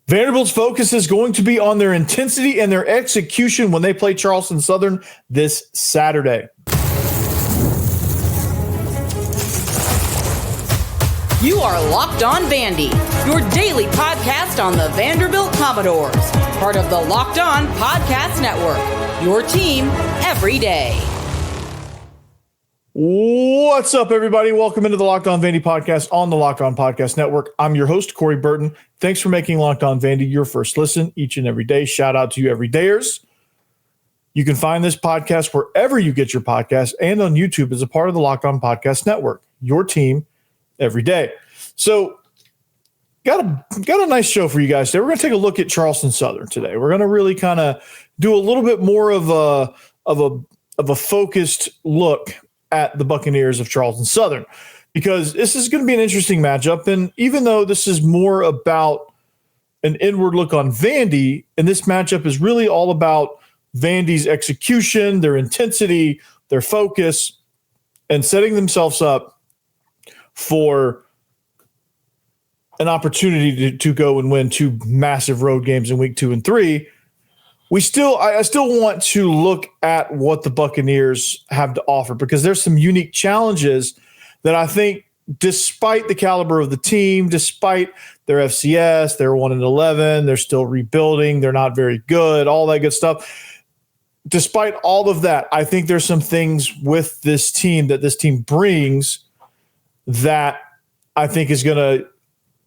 Vanderbilt's focus is going to be on their intensity and their execution when they play Charleston Southern this Saturday. You are Locked On Vandy, your daily podcast on the Vanderbilt Commodores, part of the Locked On Podcast Network, your team every day. What's up, everybody? Welcome into the Locked On Vandy podcast on the Locked On Podcast Network. I'm your host, Corey Burton. Thanks for making Locked On Vandy your first listen each and every day. Shout out to you, everydayers. You can find this podcast wherever you get your podcasts and on YouTube as a part of the Locked On Podcast Network, your team every day. So, got a nice show for you guys today. We're going to take a look at Charleston Southern today. We're going to really kind of do a little bit more of a focused look at the Buccaneers of Charleston Southern, because this is going to be an interesting matchup. And even though this is more about an inward look on Vandy, and this matchup is really all about Vandy's execution, their intensity, their focus, and setting themselves up for an opportunity to go and win two massive road games in week 2 and 3. I still want to look at what the Buccaneers have to offer, because there's some unique challenges that I think, despite the caliber of the team, despite their FCS, they're 1-11, they're still rebuilding, they're not very good, all that good stuff. Despite all of that, I think there's some things with this team that this team brings that I think is going to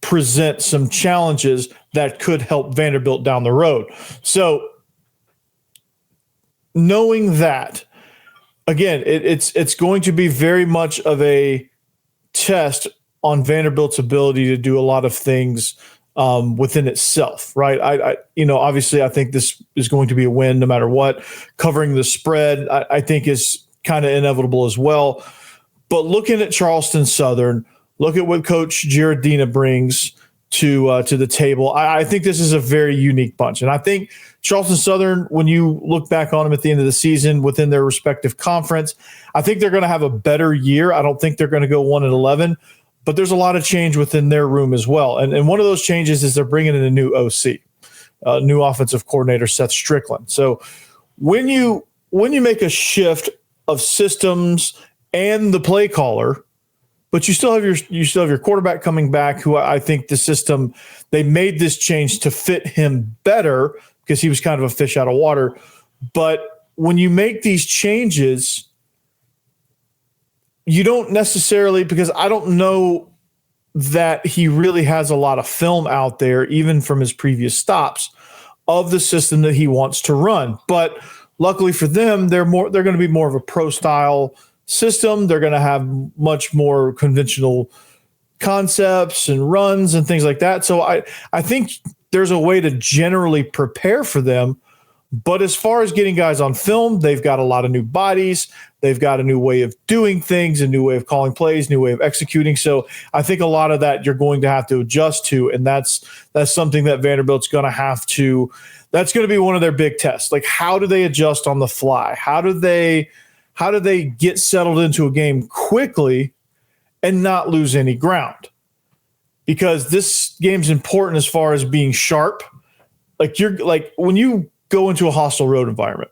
present some challenges that could help Vanderbilt down the road. So, knowing that, again, it's going to be very much of a test on Vanderbilt's ability to do a lot of things within itself, right? Obviously, I think this is going to be a win no matter what. Covering the spread, I think, is kind of inevitable as well. But looking at Charleston Southern, look at what Coach Giardina brings to the table. I think this is a very unique bunch. And I think Charleston Southern, when you look back on them at the end of the season within their respective conference, I think they're going to have a better year. I don't think they're going to go 1-11, but there's a lot of change within their room as well. And one of those changes is they're bringing in a new OC, new offensive coordinator, Seth Strickland. So when you make a shift of systems and the play caller, but you still have your quarterback coming back, who I think the system, they made this change to fit him better because he was kind of a fish out of water. But when you make these changes, you don't necessarily, because I don't know that he really has a lot of film out there, even from his previous stops, of the system that he wants to run. But luckily for them, they're going to be more of a pro style system. They're going to have much more conventional concepts and runs and things like that. So I think there's a way to generally prepare for them. But as far as getting guys on film, they've got a lot of new bodies. They've got a new way of doing things, a new way of calling plays, new way of executing. So I think a lot of that you're going to have to adjust to. And that's something that Vanderbilt's going to have to, that's going to be one of their big tests. Like, how do they adjust on the fly? How do they get settled into a game quickly and not lose any ground? Because this game's important as far as being sharp. Like when you go into a hostile road environment,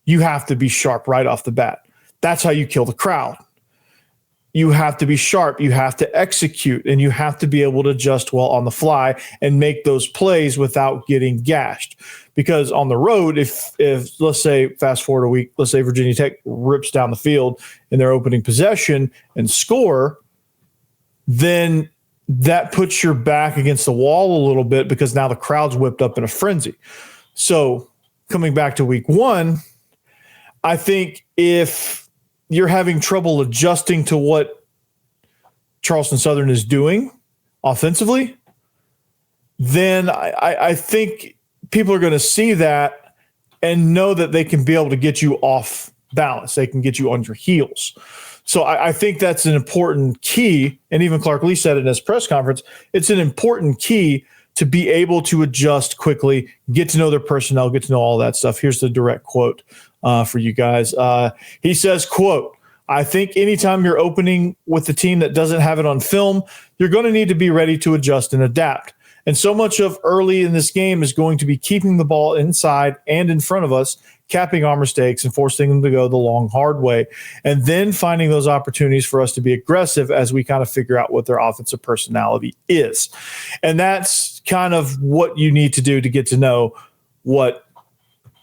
you have to be sharp right off the bat. That's how you kill the crowd. You have to be sharp. You have to execute, and you have to be able to adjust well on the fly and make those plays without getting gashed. Because on the road, if let's say, fast forward a week, let's say Virginia Tech rips down the field in their opening possession and score, then that puts your back against the wall a little bit, because now the crowd's whipped up in a frenzy. So coming back to week 1, I think if you're having trouble adjusting to what Charleston Southern is doing offensively, then I think people are going to see that and know that they can be able to get you off balance. They can get you on your heels. So I think that's an important key. And even Clark Lee said it in his press conference, it's an important key to be able to adjust quickly, get to know their personnel, get to know all that stuff. Here's the direct quote for you guys. He says, quote, "I think anytime you're opening with a team that doesn't have it on film, you're going to need to be ready to adjust and adapt. And so much of early in this game is going to be keeping the ball inside and in front of us, capping our mistakes and forcing them to go the long, hard way, and then finding those opportunities for us to be aggressive as we kind of figure out what their offensive personality is. And that's kind of what you need to do to get to know what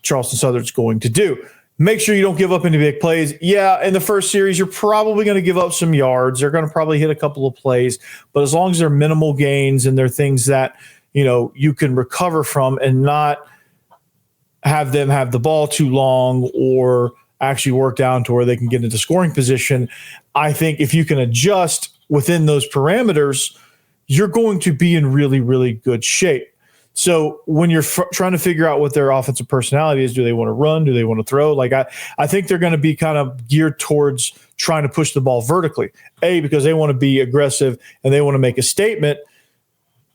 Charleston Southern's going to do. Make sure you don't give up any big plays. Yeah, in the first series, you're probably going to give up some yards. They're going to probably hit a couple of plays, but as long as they're minimal gains and they're things that, you can recover from and not have them have the ball too long or actually work down to where they can get into scoring position, I think if you can adjust within those parameters, you're going to be in really, really good shape. So when you're trying to figure out what their offensive personality is, do they want to run? Do they want to throw? Like I think they're going to be kind of geared towards trying to push the ball vertically. A, because they want to be aggressive and they want to make a statement.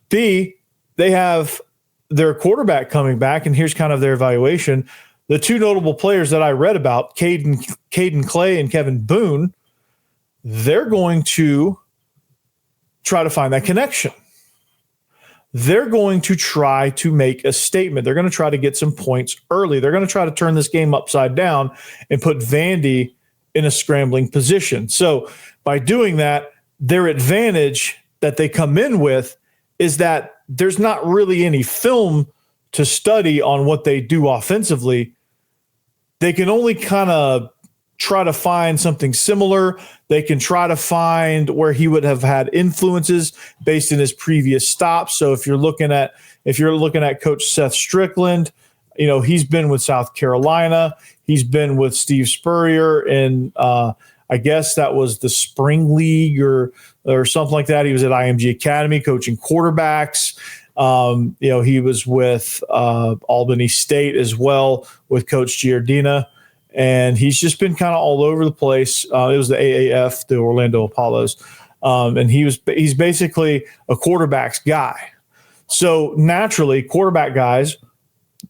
B, they have their quarterback coming back, and here's kind of their evaluation. The two notable players that I read about, Caden Clay and Kevin Boone, they're going to try to find that connection. They're going to try to make a statement. They're going to try to get some points early. They're going to try to turn this game upside down and put Vandy in a scrambling position. So by doing that, their advantage that they come in with is that there's not really any film to study on what they do offensively. They can only kind of try to find something similar. They can try to find where he would have had influences based in his previous stops. So if you're looking at Coach Seth Strickland, he's been with South Carolina. He's been with Steve Spurrier in I guess that was the spring league or something like that. He was at IMG Academy coaching quarterbacks. He was with Albany State as well with Coach Giardina. And he's just been kind of all over the place. It was the AAF, the Orlando Apollos. And he's basically a quarterback's guy. So naturally, quarterback guys,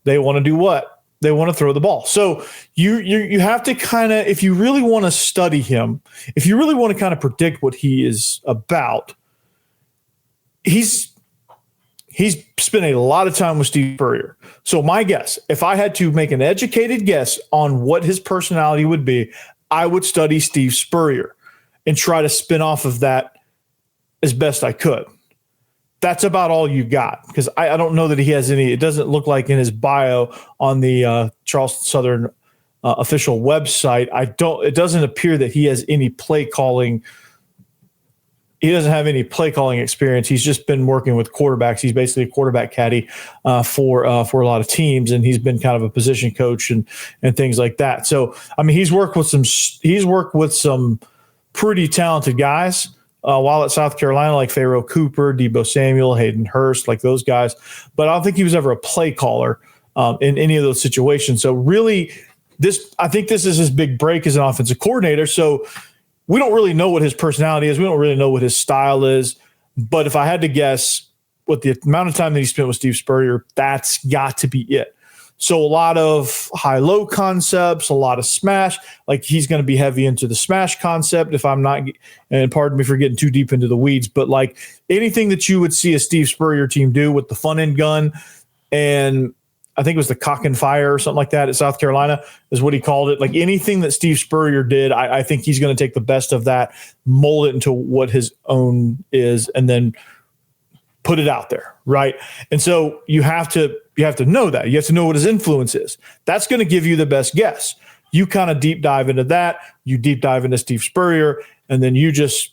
they want to do what? They want to throw the ball. So you have to kind of, if you really want to study him, if you really want to kind of predict what he is about, he's spent a lot of time with Steve Spurrier. So my guess, if I had to make an educated guess on what his personality would be, I would study Steve Spurrier and try to spin off of that as best I could. That's about all you got, because I don't know that he has any. It doesn't look like in his bio on the Charleston Southern official website. It doesn't appear that he has any play calling. He doesn't have any play calling experience. He's just been working with quarterbacks. He basically a quarterback caddy for a lot of teams, and he's been kind of a position coach and things like that. So I mean, he's worked with some pretty talented guys while at South Carolina, like Pharaoh Cooper, Debo Samuel, Hayden Hurst, like those guys. But I don't think he was ever a play caller in any of those situations. So really, I think this is his big break as an offensive coordinator. So we don't really know what his personality is. We don't really know what his style is. But if I had to guess, with the amount of time that he spent with Steve Spurrier, that's got to be it. So a lot of high-low concepts, a lot of smash. Like he's going to be heavy into the smash concept if I'm not, and pardon me for getting too deep into the weeds, but like anything that you would see a Steve Spurrier team do with the fun-end gun, and I think it was the cock and fire or something like that at South Carolina is what he called it. Like anything that Steve Spurrier did, I think he's going to take the best of that, mold it into what his own is, and then put it out there, right? And so you have to know that. You have to know what his influence is. That's going to give you the best guess. You kind of deep dive into that. You deep dive into Steve Spurrier, and then you just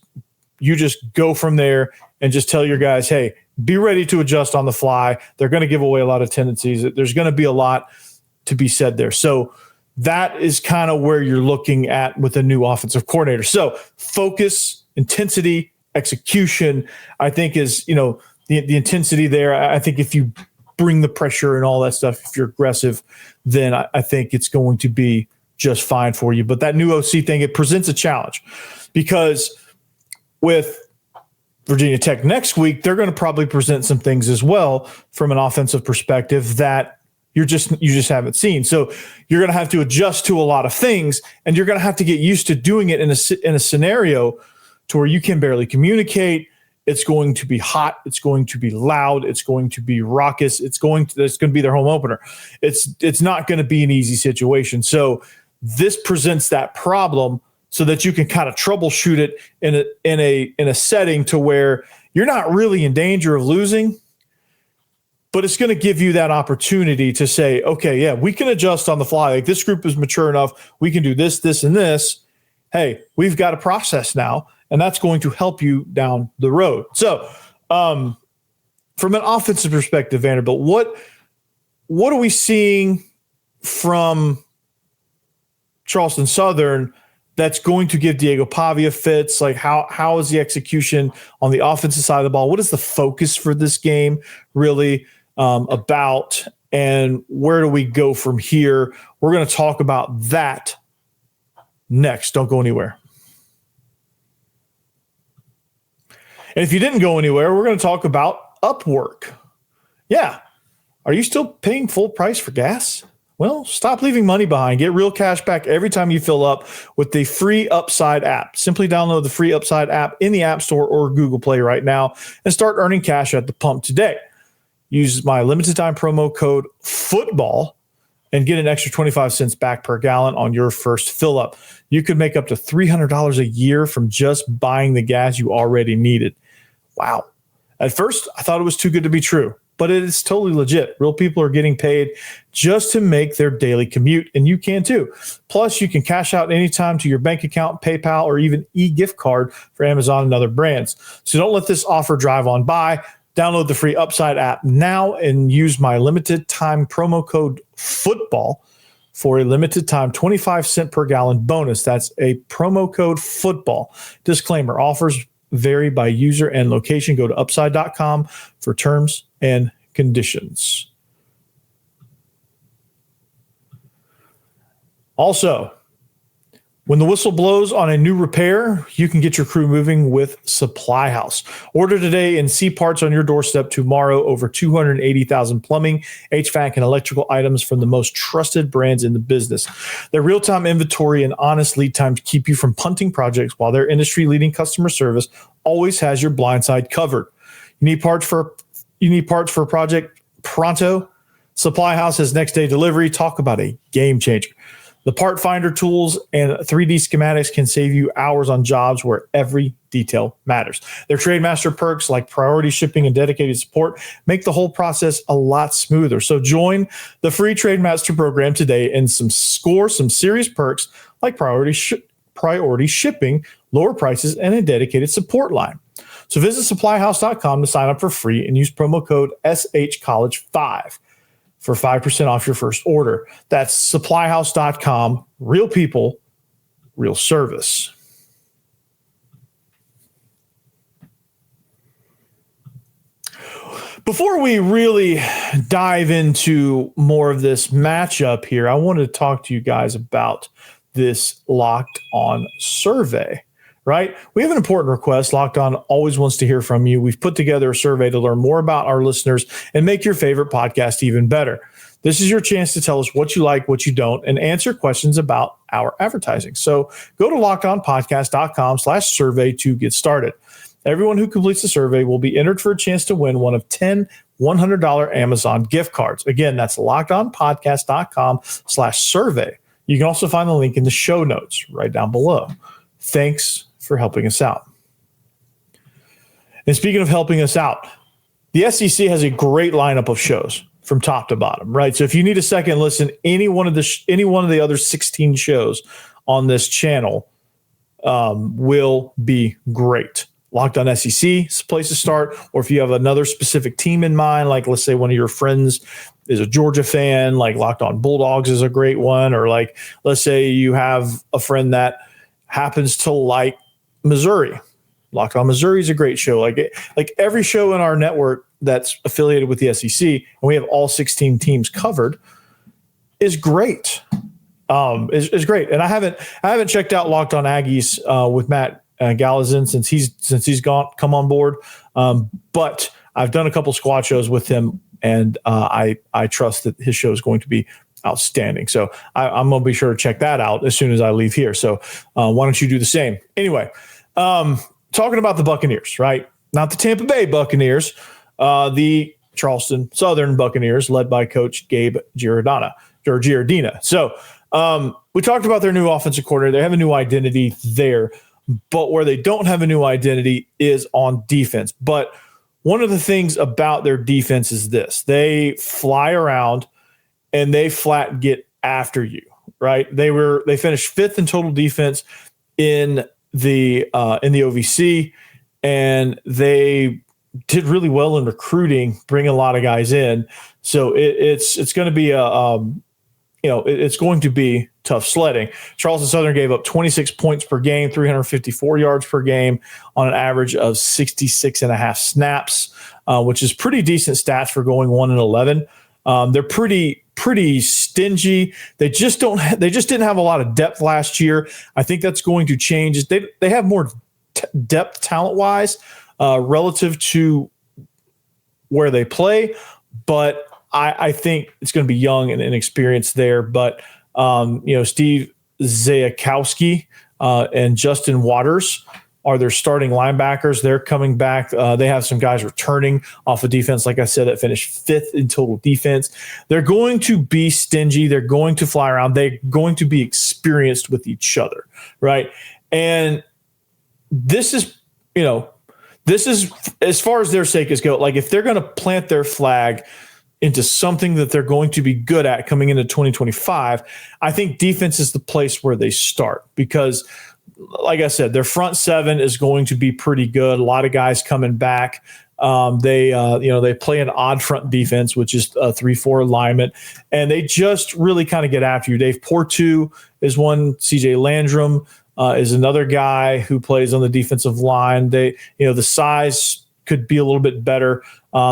go from there and just tell your guys, hey, be ready to adjust on the fly. They're going to give away a lot of tendencies. There's going to be a lot to be said there. So that is kind of where you're looking at with a new offensive coordinator. So focus, intensity, execution, I think is, the intensity there. I think if you bring the pressure and all that stuff, if you're aggressive, then I think it's going to be just fine for you. But that new OC thing, it presents a challenge because with Virginia Tech next week, they're going to probably present some things as well from an offensive perspective that you just haven't seen. So you're going to have to adjust to a lot of things, and you're going to have to get used to doing it in a scenario to where you can barely communicate. It's going to be hot. It's going to be loud. It's going to be raucous. It's going to be their home opener. It's not going to be an easy situation. So this presents that problem so that you can kind of troubleshoot it in a setting to where you're not really in danger of losing, but it's going to give you that opportunity to say, okay, yeah, we can adjust on the fly. Like, this group is mature enough. We can do this, this, and this. Hey, we've got a process now, and that's going to help you down the road. So from an offensive perspective, Vanderbilt, what are we seeing from Charleston Southern that's going to give Diego Pavia fits? Like, how is the execution on the offensive side of the ball? What is the focus for this game really about, and where do we go from here? We're going to talk about that next. Don't go anywhere. And if you didn't go anywhere, we're going to talk about Upwork. Yeah. Are you still paying full price for gas? Well, stop leaving money behind. Get real cash back every time you fill up with the free Upside app. Simply download the free Upside app in the App Store or Google Play right now and start earning cash at the pump today. Use my limited time promo code FOOTBALL and get an extra 25 cents back per gallon on your first fill up. You could make up to $300 a year from just buying the gas you already needed. Wow. At first, I thought it was too good to be true, but it is totally legit. Real people are getting paid just to make their daily commute, and you can too. Plus, you can cash out anytime to your bank account, PayPal, or even e-gift card for Amazon and other brands. So don't let this offer drive on by. Download the free Upside app now and use my limited time promo code FOOTBALL for a limited time 25 cent per gallon bonus. That's a promo code FOOTBALL. Disclaimer, offers vary by user and location. Go to upside.com for terms and conditions. Also, when the whistle blows on a new repair, you can get your crew moving with SupplyHouse. Order today and see parts on your doorstep tomorrow. Over 280,000 plumbing, HVAC, and electrical items from the most trusted brands in the business. Their real-time inventory and honest lead times keep you from punting projects, while their industry-leading customer service always has your blind side covered. You need parts for a project pronto? SupplyHouse has next-day delivery. Talk about a game changer. The part finder tools and 3D schematics can save you hours on jobs where every detail matters. Their Trademaster perks like priority shipping and dedicated support make the whole process a lot smoother. So join the free Trademaster program today and score some serious perks like priority shipping, lower prices, and a dedicated support line. So visit supplyhouse.com to sign up for free and use promo code SHCollege5. for 5% off your first order. That's supplyhouse.com. Real people, real service. Before we really dive into more of this matchup here, I wanted to talk to you guys about this Locked On survey. Right? We have an important request. Locked On always wants to hear from you. We've put together a survey to learn more about our listeners and make your favorite podcast even better. This is your chance to tell us what you like, what you don't, and answer questions about our advertising. So go to lockedonpodcast.com/survey to get started. Everyone who completes the survey will be entered for a chance to win one of 10 $100 Amazon gift cards. Again, that's lockedonpodcast.com/survey. You can also find the link in the show notes right down below. Thanks for helping us out. And speaking of helping us out, the SEC has a great lineup of shows from top to bottom, right? So if you need a second listen, any one of the other 16 shows on this channel will be great. Locked On SEC is a place to start, or if you have another specific team in mind, like let's say one of your friends is a Georgia fan, like Locked On Bulldogs is a great one, or like let's say you have a friend that happens to like Missouri. Locked On Missouri is a great show. Like every show in our network that's affiliated with the SEC, and we have all 16 teams covered, is great. Is great. And I haven't checked out Locked On Aggies with Matt Gallazin since he's come on board. But I've done a couple squad shows with him, and I trust that his show is going to be outstanding. So I'm going to be sure to check that out as soon as I leave here. So why don't you do the same? Anyway, talking about the Buccaneers, right? not the Tampa Bay Buccaneers, the Charleston Southern Buccaneers, led by Coach Gabe Giardina. So we talked about their new offensive coordinator. They have a new identity there, but where they don't have a new identity is on defense. But one of the things about their defense is this: they fly around and they flat get after you, right? They finished 5th in total defense in the OVC, and they did really well in recruiting, bringing a lot of guys in. So it's going to be it's going to be tough sledding. Charleston Southern gave up 26 points per game, 354 yards per game on an average of 66.5 snaps, which is pretty decent stats for going 1-11. They're pretty stingy. They just didn't have a lot of depth last year. I think that's going to change. They have more depth talent wise relative to where they play, but I think it's going to be young and inexperienced there. But Steve Zayakowski and Justin Waters are their starting linebackers. They're coming back. They have some guys returning off of defense, like I said, that finished 5th in total defense. They're going to be stingy. They're going to fly around. They're going to be experienced with each other, right? And this is as far as their sake is go. Like, if they're going to plant their flag into something that they're going to be good at coming into 2025, I think defense is the place where they start, because like I said, their front 7 is going to be pretty good. A lot of guys coming back. They play an odd front defense, which is a 3-4 alignment, and they just really kind of get after you. Dave Portu is one. CJ Landrum is another guy who plays on the defensive line. The size could be a little bit better.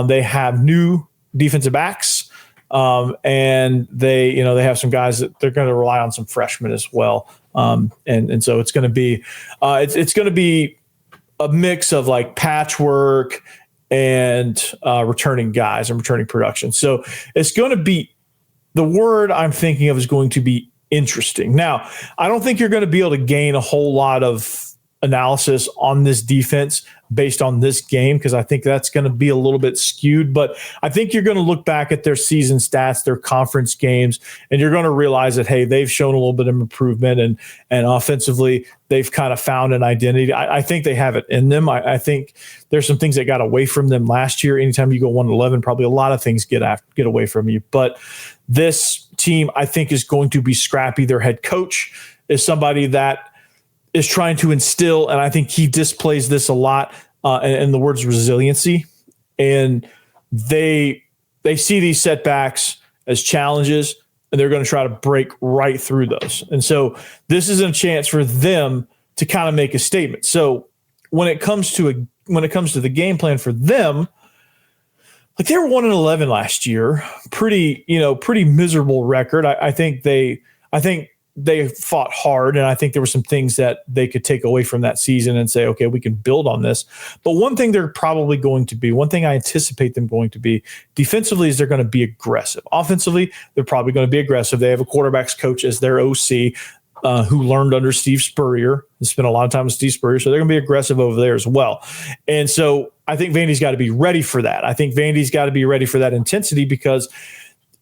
They have new defensive backs, and they have some guys that they're going to rely on, some freshmen as well. And so it's going to be it's going to be a mix of like patchwork and returning guys and returning production. So it's going to be, the word I'm thinking of is going to be interesting. Now, I don't think you're going to be able to gain a whole lot of analysis on this defense based on this game, because I think that's going to be a little bit skewed. But I think you're going to look back at their season stats, their conference games, and you're going to realize that, hey, they've shown a little bit of improvement, and offensively they've kind of found an identity. I think they have it in them. I think there's some things that got away from them last year. Anytime you go 1-11, probably a lot of things get away from you. But this team, I think, is going to be scrappy. Their head coach is somebody that is trying to instill, and I think he displays this a lot, and the word's resiliency. And they see these setbacks as challenges, and they're going to try to break right through those. And so this is a chance for them to kind of make a statement. So when it comes to the game plan for them, like, they were 1-11 last year, pretty miserable record. I think they fought hard, and I think there were some things that they could take away from that season and say, okay, we can build on this. But one thing they're probably going to be, one thing I anticipate them going to be defensively, is they're going to be aggressive. Offensively, they're probably going to be aggressive. They have a quarterbacks coach as their OC who learned under Steve Spurrier and spent a lot of time with Steve Spurrier. So they're going to be aggressive over there as well. And so I think Vandy's got to be ready for that. I think Vandy's got to be ready for that intensity, because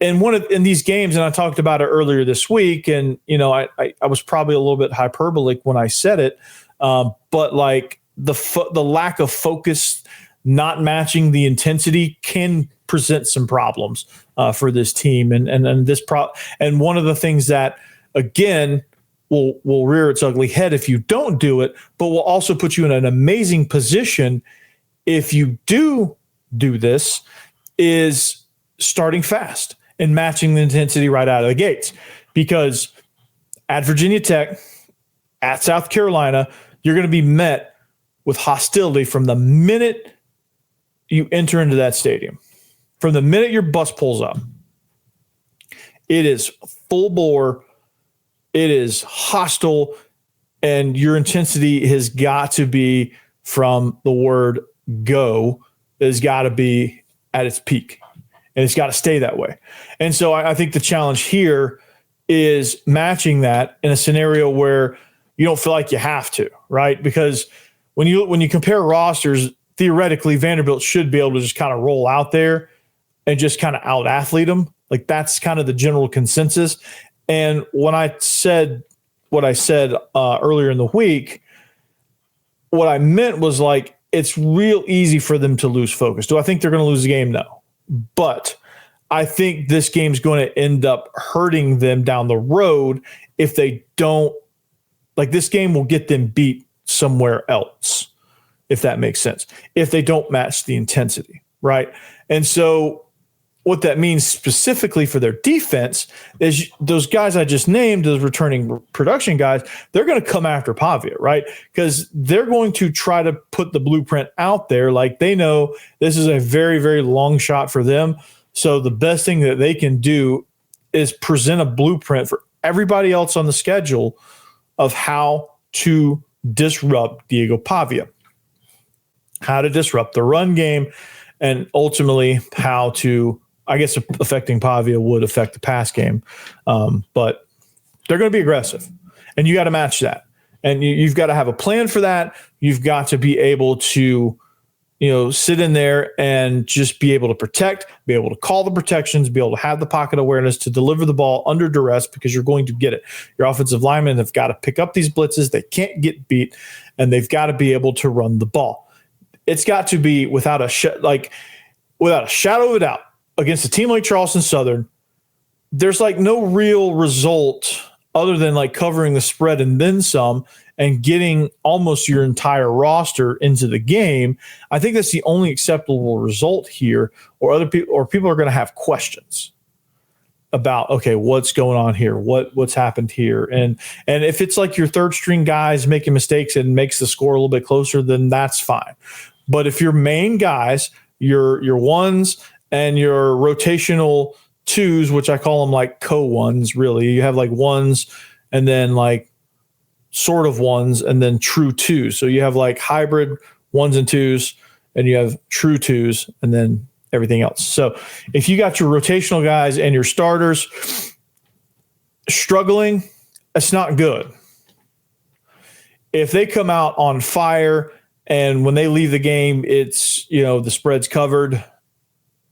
in these games, and I talked about it earlier this week, and I was probably a little bit hyperbolic when I said it, but like the lack of focus, not matching the intensity, can present some problems for this team, and one of the things that, again, will rear its ugly head if you don't do it, but will also put you in an amazing position if you do this, is starting fast and matching the intensity right out of the gates. Because at Virginia Tech, at South Carolina, you're going to be met with hostility from the minute you enter into that stadium. From the minute your bus pulls up, it is full bore, it is hostile, and your intensity has got to be, from the word go, has got to be at its peak. And it's got to stay that way. And so I think the challenge here is matching that in a scenario where you don't feel like you have to, right? Because when you compare rosters, theoretically Vanderbilt should be able to just kind of roll out there and just kind of out athlete them. Like that's kind of the general consensus. And when I said what I said earlier in the week, what I meant was like, it's real easy for them to lose focus. Do I think they're going to lose the game? No. But I think this game's going to end up hurting them down the road if they don't. Like this game will get them beat somewhere else, if that makes sense, if they don't match the intensity, right? And so what that means specifically for their defense is those guys I just named, those returning production guys, they're going to come after Pavia, right? Because they're going to try to put the blueprint out there. Like they know this is a very, very long shot for them. So the best thing that they can do is present a blueprint for everybody else on the schedule of how to disrupt Diego Pavia, how to disrupt the run game, and ultimately how to, I guess affecting Pavia would affect the pass game. But they're going to be aggressive, and you got to match that. And you've got to have a plan for that. You've got to be able to, sit in there and just be able to protect, be able to call the protections, be able to have the pocket awareness to deliver the ball under duress because you're going to get it. Your offensive linemen have got to pick up these blitzes. They can't get beat, and they've got to be able to run the ball. It's got to be without a shadow of a doubt. Against a team like Charleston Southern, there's like no real result other than like covering the spread and then some and getting almost your entire roster into the game. I think that's the only acceptable result here, or people are going to have questions about, okay, what's going on here? What's happened here? And if it's like your third string guys making mistakes and makes the score a little bit closer, then that's fine. But if your main guys, your ones and your rotational twos, which I call them like co-ones, really. You have like ones and then like sort of ones and then true twos. So you have like hybrid ones and twos and you have true twos and then everything else. So if you got your rotational guys and your starters struggling, it's not good. If they come out on fire and when they leave the game, it's, the spread's covered,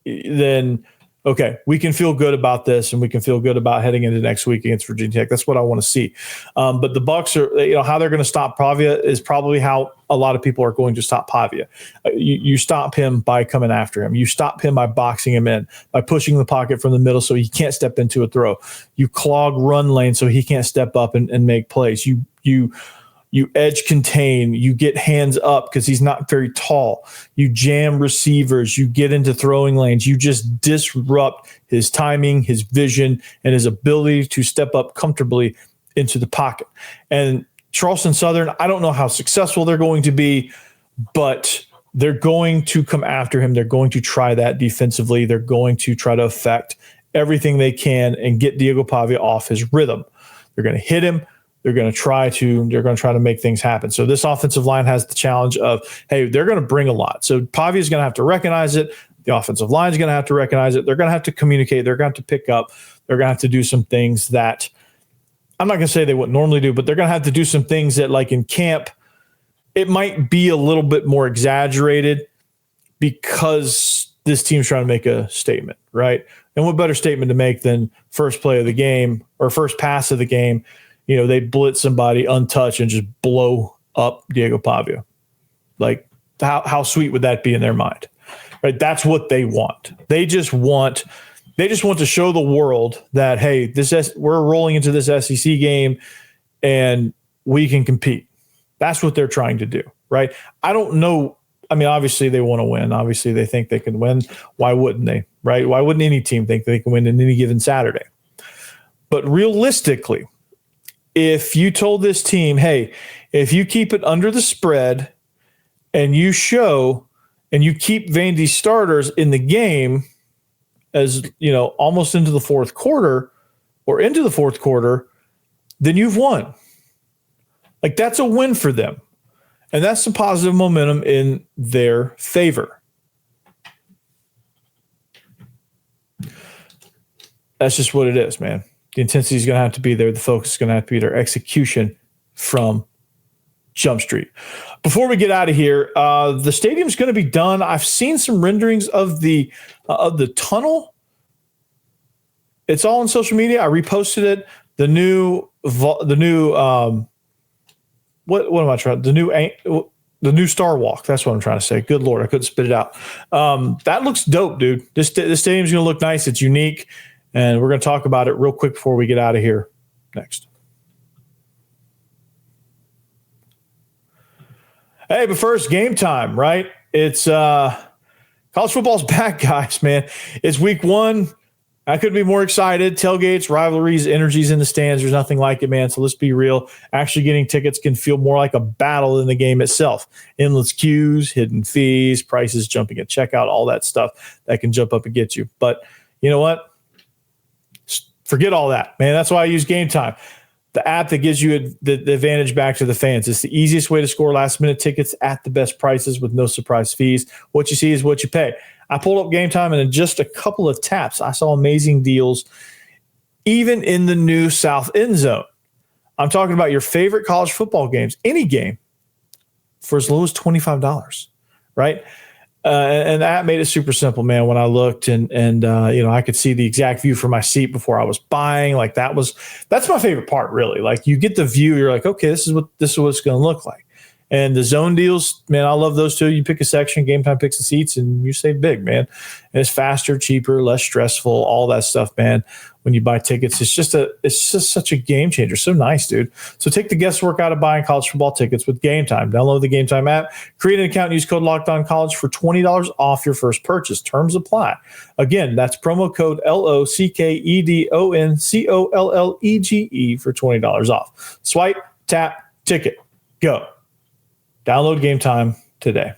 then okay, we can feel good about this and we can feel good about heading into next week against Virginia Tech. That's what I want to see. But the Bucs are, how they're going to stop Pavia is probably how a lot of people are going to stop Pavia. You stop him by coming after him. You stop him by boxing him in, by pushing the pocket from the middle so he can't step into a throw. You clog run lane so he can't step up and make plays. You edge contain, you get hands up because he's not very tall. You jam receivers, you get into throwing lanes. You just disrupt his timing, his vision, and his ability to step up comfortably into the pocket. And Charleston Southern, I don't know how successful they're going to be, but they're going to come after him. They're going to try that defensively. They're going to try to affect everything they can and get Diego Pavia off his rhythm. They're going to hit him. They're going to try to make things happen. So this offensive line has the challenge of, hey, they're going to bring a lot. So Pavia is going to have to recognize it. The offensive line is going to have to recognize it. They're going to have to communicate. They're going to have to pick up. They're going to have to do some things that I'm not going to say they wouldn't normally do, but they're going to have to do some things that, like in camp, it might be a little bit more exaggerated because this team's trying to make a statement, right? And what better statement to make than first play of the game or first pass of the game? They blitz somebody untouched and just blow up Diego Pavia. Like, how sweet would that be in their mind? Right? That's what they want. They just want to show the world that, hey, we're rolling into this SEC game and we can compete. That's what they're trying to do, right? I don't know. I mean, obviously they want to win. Obviously they think they can win. Why wouldn't they, right? Why wouldn't any team think they can win in any given Saturday? But realistically, if you told this team, hey, if you keep it under the spread and you show and you keep Vandy's starters in the game as, almost into the fourth quarter, then you've won. Like, that's a win for them. And that's some positive momentum in their favor. That's just what it is, man. The intensity is going to have to be there. The focus is going to have to be there. Execution from Jump Street. Before we get out of here, the stadium's going to be done. I've seen some renderings of the tunnel. It's all on social media. I reposted it. The new what am I trying? The new Star Walk. That's what I'm trying to say. Good Lord, I couldn't spit it out. That looks dope, dude. This stadium's going to look nice. It's unique, and we're going to talk about it real quick before we get out of here. Next. Hey, but first, game time, right? It's college football's back, guys, man. It's week 1. I couldn't be more excited. Tailgates, rivalries, energies in the stands. There's nothing like it, man. So let's be real. Actually getting tickets can feel more like a battle than the game itself. Endless queues, hidden fees, prices jumping at checkout, all that stuff that can jump up and get you. But you know what? Forget all that, man. That's why I use Gametime, the app that gives you the advantage back to the fans. It's the easiest way to score last-minute tickets at the best prices with no surprise fees. What you see is what you pay. I pulled up Gametime, and in just a couple of taps, I saw amazing deals, even in the new South End Zone. I'm talking about your favorite college football games, any game, for as low as $25, right? And that made it super simple, man. When I looked and I could see the exact view from my seat before I was buying. Like that's my favorite part, really. Like you get the view, you're like, okay, this is what it's going to look like. And the zone deals, man, I love those too. You pick a section, Gametime picks the seats, and you save big, man. And it's faster, cheaper, less stressful, all that stuff, man. When you buy tickets, it's just such a game changer. So nice, dude. So take the guesswork out of buying college football tickets with Gametime. Download the Gametime app, create an account, and use code LOCKEDONCollege for $20 off your first purchase. Terms apply. Again, that's promo code LOCKEDONCOLLEGE for $20 off. Swipe, tap, ticket, go. Download Gametime today.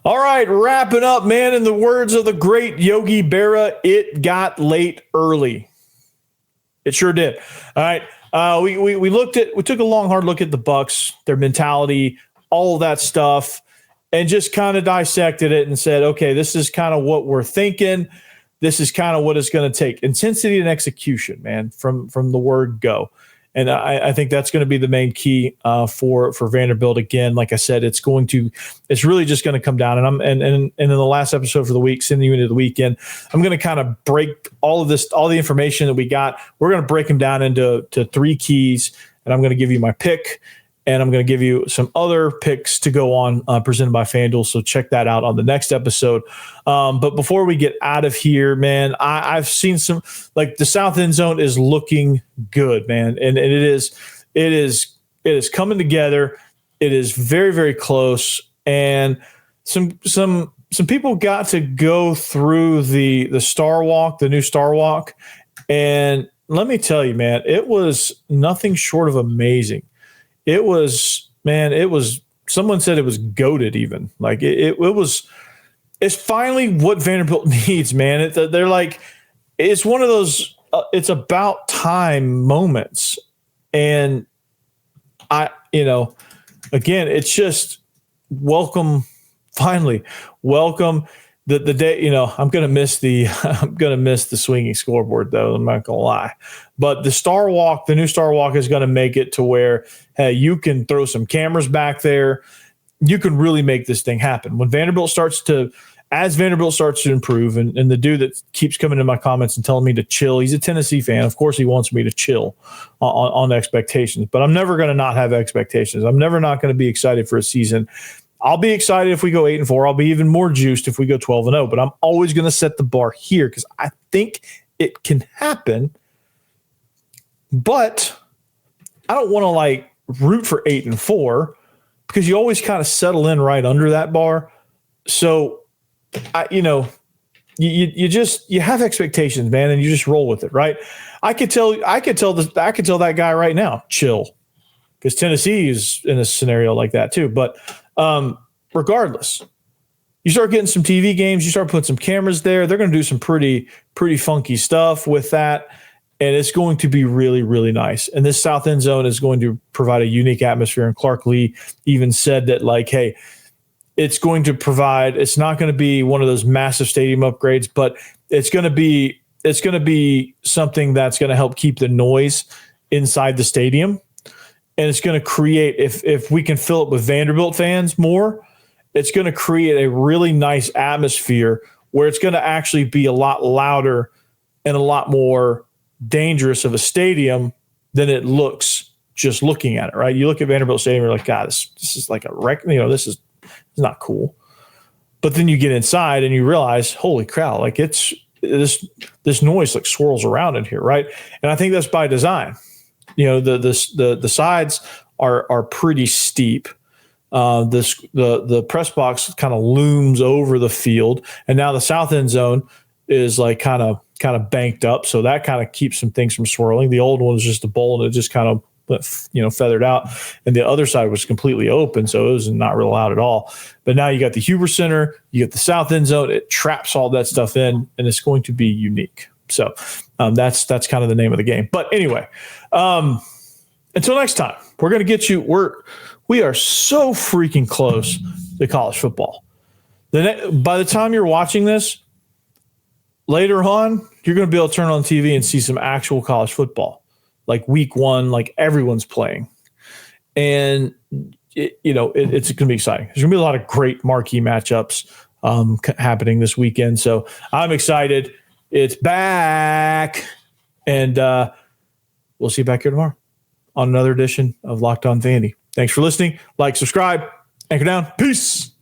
All right, wrapping up, man. In the words of the great Yogi Berra, it got late early. It sure did. All right, we took a long, hard look at the Bucs, their mentality, all of that stuff, and just kind of dissected it and said, okay, this is kind of what we're thinking. This is kind of what it's going to take. Intensity and execution, man, from the word go. And I think that's going to be the main key for Vanderbilt. Again, like I said, it's really just going to come down. And in the last episode for the week, sending you into the weekend, I'm going to kind of break all the information that we got. We're going to break them down into 3 keys, and I'm going to give you my pick. And I'm going to give you some other picks to go on presented by FanDuel. So check that out on the next episode. But before we get out of here, man, I've seen some, like the South End Zone is looking good, man. And it is coming together. It is very, very close. And some people got to go through the Star Walk, the new Star Walk. And let me tell you, man, it was nothing short of amazing. It was, someone said it was goated even. Like it's finally what Vanderbilt needs, man. They're like, it's one of those, it's about time moments. And again, it's just welcome the day, I'm going to miss the swinging scoreboard though. I'm not going to lie, but the new Star Walk is going to make it to where, hey, you can throw some cameras back there. You can really make this thing happen. When Vanderbilt starts to improve, and the dude that keeps coming in my comments and telling me to chill, he's a Tennessee fan. Of course he wants me to chill on expectations, but I'm never going to not have expectations. I'm never not going to be excited for a season. I'll be excited if we go 8-4. I'll be even more juiced if we go 12-0, but I'm always going to set the bar here because I think it can happen. But I don't want to root for 8-4 because you always kind of settle in right under that bar. So you have expectations, man, and you just roll with it, right? I could tell that guy right now, chill, because Tennessee is in a scenario like that too. But regardless, you start getting some TV games, you start putting some cameras there. They're going to do some pretty funky stuff with that. And it's going to be really, really nice. And this South End Zone is going to provide a unique atmosphere. And Clark Lee even said that, hey, it's going to provide, it's not going to be one of those massive stadium upgrades, but it's going to be it's going to be something that's going to help keep the noise inside the stadium. And it's going to create, if we can fill it with Vanderbilt fans more, it's going to create a really nice atmosphere where it's going to actually be a lot louder and a lot more dangerous of a stadium than it looks just looking at it, right? You look at Vanderbilt Stadium, you're like, God, this is like a wreck. This is not cool. But then you get inside and you realize, holy cow, like this noise like swirls around in here, right? And I think that's by design. The sides are pretty steep. The press box kind of looms over the field, and now the south end zone is like kind of banked up, so that kind of keeps some things from swirling. The old one was just a bowl, and it just kind of feathered out, and the other side was completely open, so it was not real loud at all. But now you got the Huber Center, you got the south end zone. It traps all that stuff in, and it's going to be unique. So that's kind of the name of the game. But anyway, until next time, we're going to get you. We are so freaking close to college football. By the time you're watching this, later on, you're going to be able to turn on TV and see some actual college football, like week 1, like everyone's playing. And, it's going to be exciting. There's going to be a lot of great marquee matchups happening this weekend. So I'm excited. It's back. And we'll see you back here tomorrow on another edition of Locked On Vandy. Thanks for listening. Like, subscribe, anchor down. Peace.